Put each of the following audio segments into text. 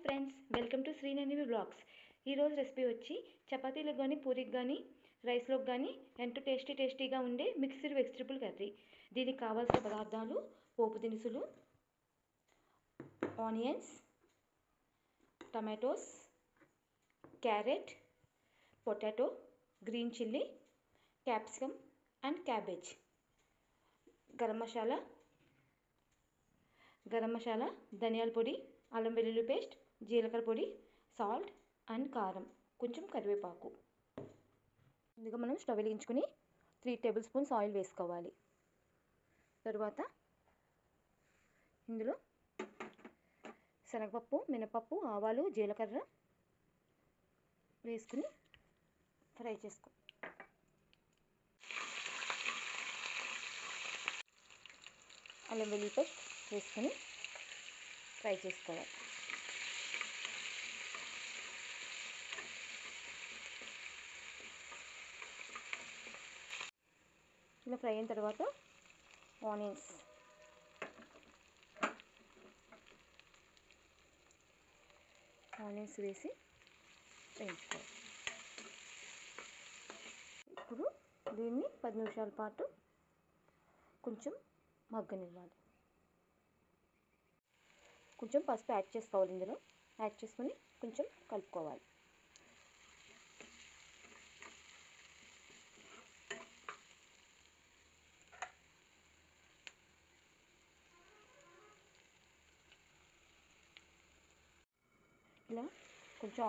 Friends, welcome to Srinanivi blogs. ఈరోజు recipe వచ్చి చపాతీలకు కానీ పూరికి కానీ రైస్లోకి కానీ ఎంతో టేస్టీగా ఉండే మిక్స్డ్ వెజిటబుల్ కర్రీ. దీనికి కావాల్సిన పదార్థాలు: పోపు దినుసులు, onions, tomatoes, carrot, potato, green chilli, capsicum and cabbage, garam masala, ధనియాల పొడి, అల్లం వెల్లుల్లి పేస్ట్, జీలకర్ర పొడి, సాల్ట్ అండ్ కారం, కొంచెం కరివేపాకు. ముందుగా మనం స్టవ్ వెలిగించుకుని 3 టేబుల్ స్పూన్స్ ఆయిల్ వేసుకోవాలి. తరువాత ఇందులో శనగపప్పు, మినపప్పు, ఆవాలు, జీలకర్ర వేసుకుని ఫ్రై చేసుకో. అల్లం వెల్లుల్లి పేస్ట్ వేసుకుని ఫ్రై చేసుకోవాలి. ఇలా ఫ్రై అయిన తర్వాత ఆనియన్స్ వేసి వేయించుకోవాలి. ఇప్పుడు దీన్ని 10 నిమిషాల పాటు కొంచెం మగ్గనివ్వాలి. కొంచెం పసుపు యాడ్ చేసుకోవాలి. ఇందులో యాడ్ చేసుకొని కొంచెం కలుపుకోవాలి. ఇలా కొంచెం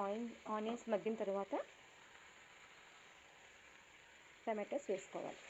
ఆనియన్స్ మగ్గిన తర్వాత టమాటోస్ వేసుకోవాలి.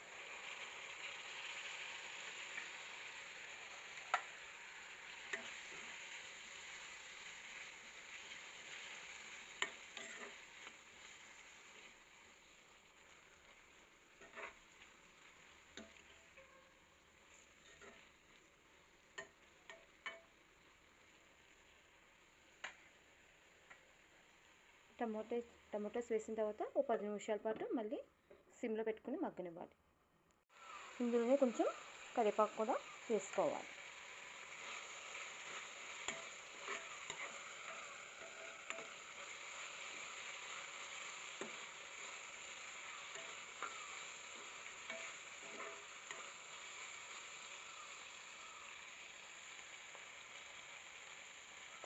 టమాటోస్ వేసిన తర్వాత ఒక 10 నిమిషాల పాటు మళ్ళీ సిమ్లో పెట్టుకుని మగ్గనివ్వాలి. ఇందులోనే కొంచెం కరివేపాకు కూడా వేసుకోవాలి.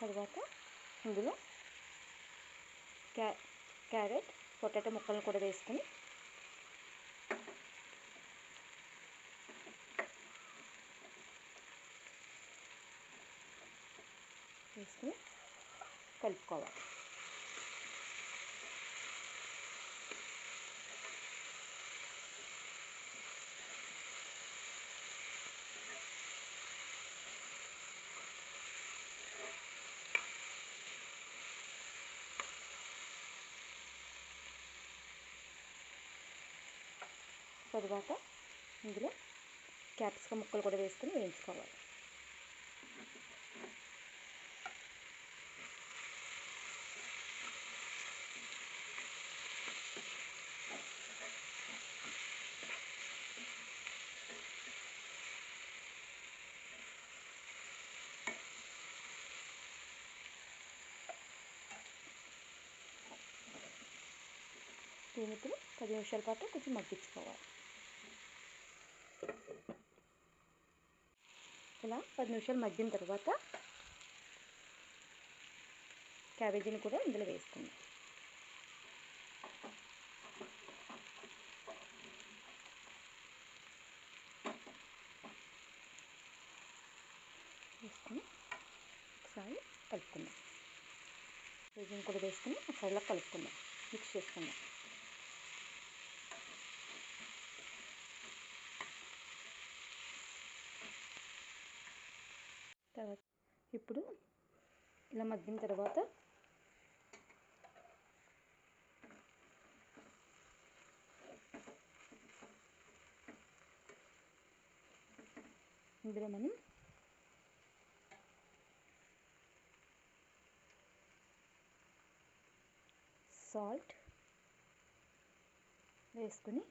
తర్వాత ఇందులో క్యారెట్, పొటాటో ముక్కలను కూడా వేసుకుని కలుపుకోవాలి. తరువాత ఇందులో క్యాప్సికమ్ ముక్కలు కూడా వేసుకుని వేయించుకోవాలి. దీన్ని ఇప్పుడు 10 నిమిషాల పాటు కొంచెం మగ్గించుకోవాలి. ఇలా 10 నిమిషాలు మగ్గిన తర్వాత క్యాబేజీని కూడా ఇందులో వేసుకుందాం. వేసుకొని ఒకసారి కలుపుకుందాం. క్యాబేజీని కూడా వేసుకుని ఒకసారి కలుపుకుందాం, మిక్స్ చేసుకుందాం. తర్వాత ఇప్పుడు ఇలా మగ్గిన తర్వాత ఇందులో మనం సాల్ట్ వేసుకుని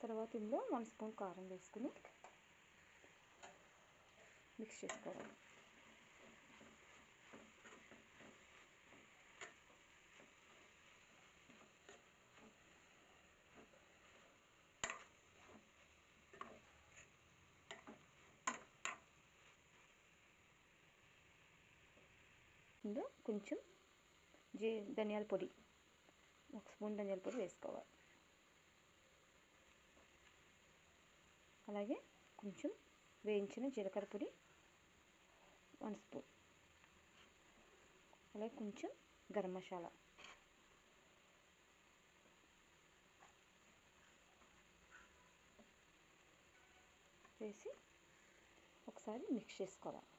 తర్వాత ఇందులో 1 స్పూన్ కారం వేసుకుని మిక్స్ చేసుకోవాలి. ఇందులో కొంచెం ధనియాల పొడి, 1 స్పూన్ ధనియాల పొడి వేసుకోవాలి. అలాగే కొంచెం వేయించిన జీలకర్ర పొడి 1 స్పూన్, అలాగే కొంచెం గరం మసాలా, వేసి ఒకసారి మిక్స్ చేసుకోవాలి.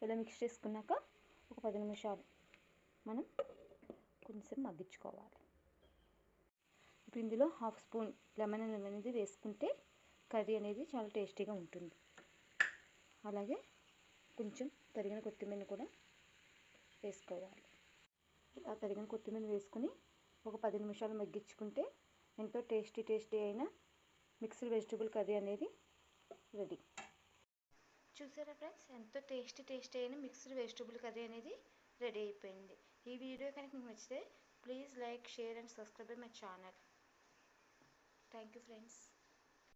ఇలా మిక్స్ చేసుకున్నాక ఒక 10 నిమిషాలు మనం కొంచెం మగ్గించుకోవాలి. ఇప్పుడు ఇందులో 1/2 స్పూన్ లెమన్ అనేది వేసుకుంటే కర్రీ అనేది చాలా టేస్టీగా ఉంటుంది. అలాగే కొంచెం తరిగిన కొత్తిమీర కూడా వేసుకోవాలి. ఆ తరిగిన కొత్తిమీర వేసుకుని ఒక 10 నిమిషాలు మగ్గించుకుంటే ఎంతో టేస్టీ అయిన మిక్స్డ్ వెజిటబుల్ కర్రీ అనేది రెడీ. చూసారా ఫ్రెండ్స్, ఎంతో టేస్టీ అయిన మిక్స్డ్ వెజిటబుల్ కర్రీ అనేది రెడీ అయిపోయింది. ఈ వీడియో కనుక మీకు నచ్చితే please like, share and subscribe my channel. Thank you friends.